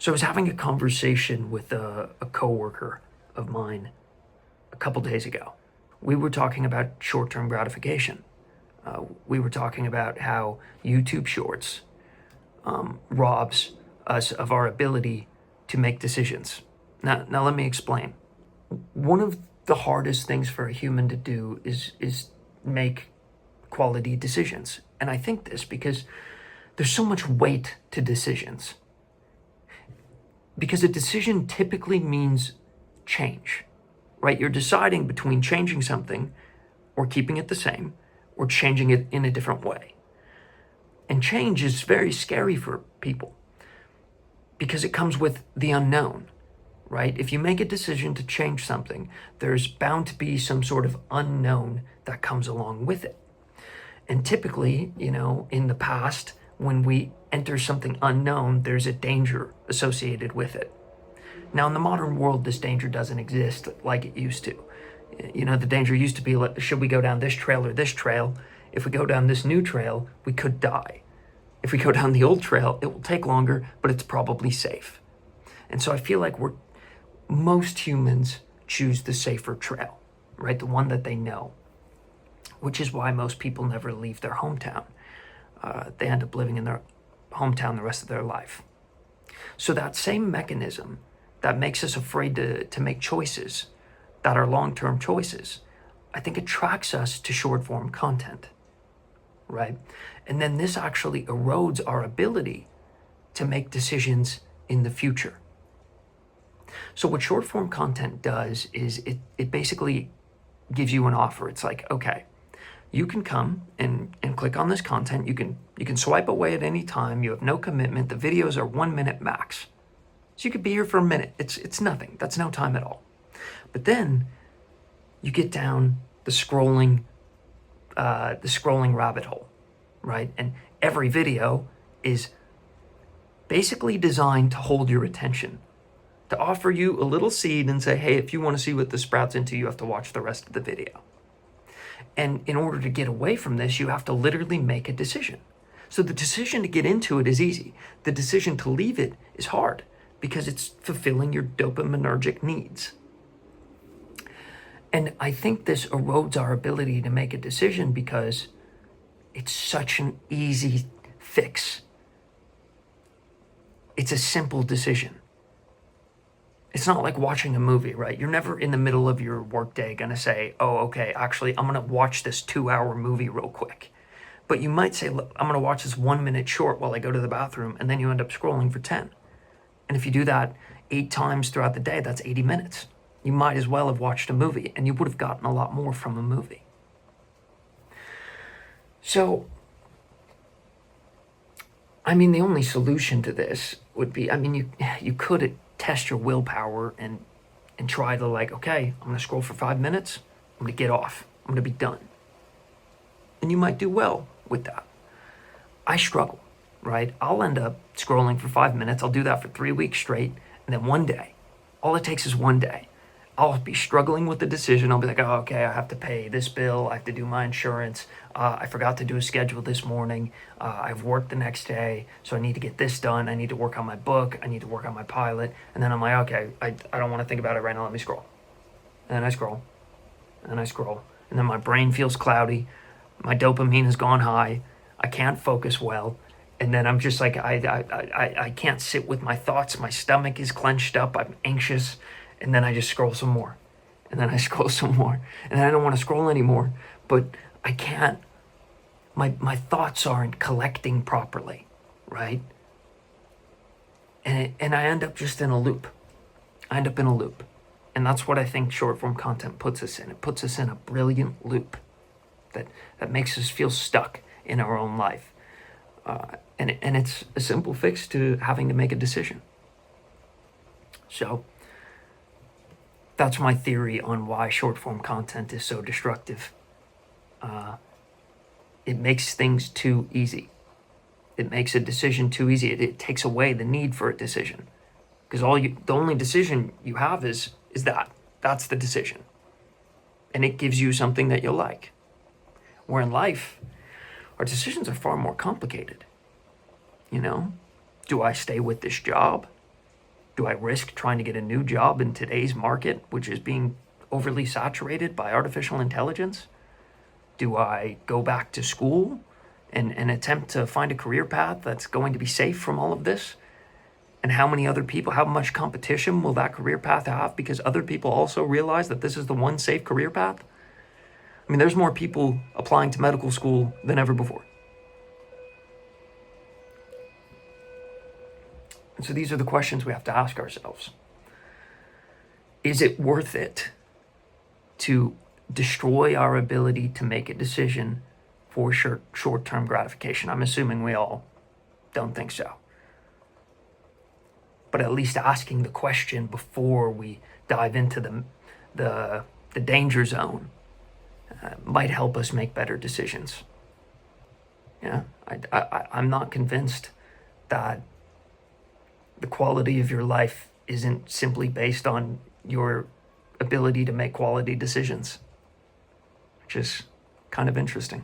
So I was having a conversation with a coworker of mine a couple days ago. We were talking about short-term gratification. We were talking about how YouTube Shorts robs us of our ability to make decisions. Now let me explain. One of the hardest things for a human to do is make quality decisions. And I think this because there's so much weight to decisions. Because a decision typically means change, right? You're deciding between changing something or keeping it the same or changing it in a different way. And change is very scary for people because it comes with the unknown, right? If you make a decision to change something, there's bound to be some sort of unknown that comes along with it. And typically, in the past, when we enter something unknown, there's a danger associated with it. Now, in the modern world, this danger doesn't exist like it used to. The danger used to be, should we go down this trail or this trail? If we go down this new trail, we could die. If we go down the old trail, it will take longer, but it's probably safe. And so I feel like most humans choose the safer trail, right? The one that they know, which is why most people never leave their hometown. They end up living in their hometown the rest of their life. So that same mechanism that makes us afraid to make choices that are long-term choices, I think attracts us to short-form content, right? And then this actually erodes our ability to make decisions in the future. So what short-form content does is it basically gives you an offer. It's like, okay, you can come and click on this content. You can swipe away at any time. You have no commitment. The videos are 1 minute max. So you could be here for a minute. It's nothing. That's no time at all. But then you get down the scrolling rabbit hole, right? And every video is basically designed to hold your attention, to offer you a little seed and say, hey, if you want to see what this sprouts into, you have to watch the rest of the video. And in order to get away from this, you have to literally make a decision. So the decision to get into it is easy. The decision to leave it is hard because it's fulfilling your dopaminergic needs. And I think this erodes our ability to make a decision because it's such an easy fix. It's a simple decision. It's not like watching a movie, right? You're never in the middle of your workday going to say, oh, okay, actually, I'm going to watch this 2-hour movie real quick. But you might say, look, I'm going to watch this 1 minute short while I go to the bathroom, and then you end up scrolling for 10. And if you do that 8 times throughout the day, that's 80 minutes. You might as well have watched a movie, and you would have gotten a lot more from a movie. So, the only solution to this would be, you could test your willpower and try to okay, I'm going to scroll for 5 minutes. I'm going to get off. I'm going to be done. And you might do well with that. I struggle, right? I'll end up scrolling for 5 minutes. I'll do that for 3 weeks straight. And then one day, all it takes is one day, I'll be struggling with the decision. I'll be like, oh, okay, I have to pay this bill. I have to do my insurance. I forgot to do a schedule this morning. I've worked the next day, so I need to get this done. I need to work on my book. I need to work on my pilot. And then I'm like, okay, I don't want to think about it right now. Let me scroll. And then I scroll. And then I scroll. And then my brain feels cloudy. My dopamine has gone high. I can't focus well. And then I'm just like, I can't sit with my thoughts. My stomach is clenched up. I'm anxious. And then I just scroll some more. And then I scroll some more. And then I don't want to scroll anymore. But I can't. My thoughts aren't collecting properly, right? And I end up just in a loop. I end up in a loop. And that's what I think short form content puts us in. It puts us in a brilliant loop that makes us feel stuck in our own life. And it's a simple fix to having to make a decision. So that's my theory on why short form content is so destructive. It makes things too easy. It makes a decision too easy. It takes away the need for a decision. Because the only decision you have is that. That's the decision. And it gives you something that you like. Where in life, our decisions are far more complicated. Do I stay with this job? Do I risk trying to get a new job in today's market, which is being overly saturated by artificial intelligence? Do I go back to school and attempt to find a career path that's going to be safe from all of this? And how many other people, how much competition will that career path have because other people also realize that this is the one safe career path? I mean, there's more people applying to medical school than ever before. And so these are the questions we have to ask ourselves. Is it worth it to destroy our ability to make a decision for short-term gratification? I'm assuming we all don't think so. But at least asking the question before we dive into the danger zone might help us make better decisions. Yeah, I'm not convinced that the quality of your life isn't simply based on your ability to make quality decisions, which is kind of interesting.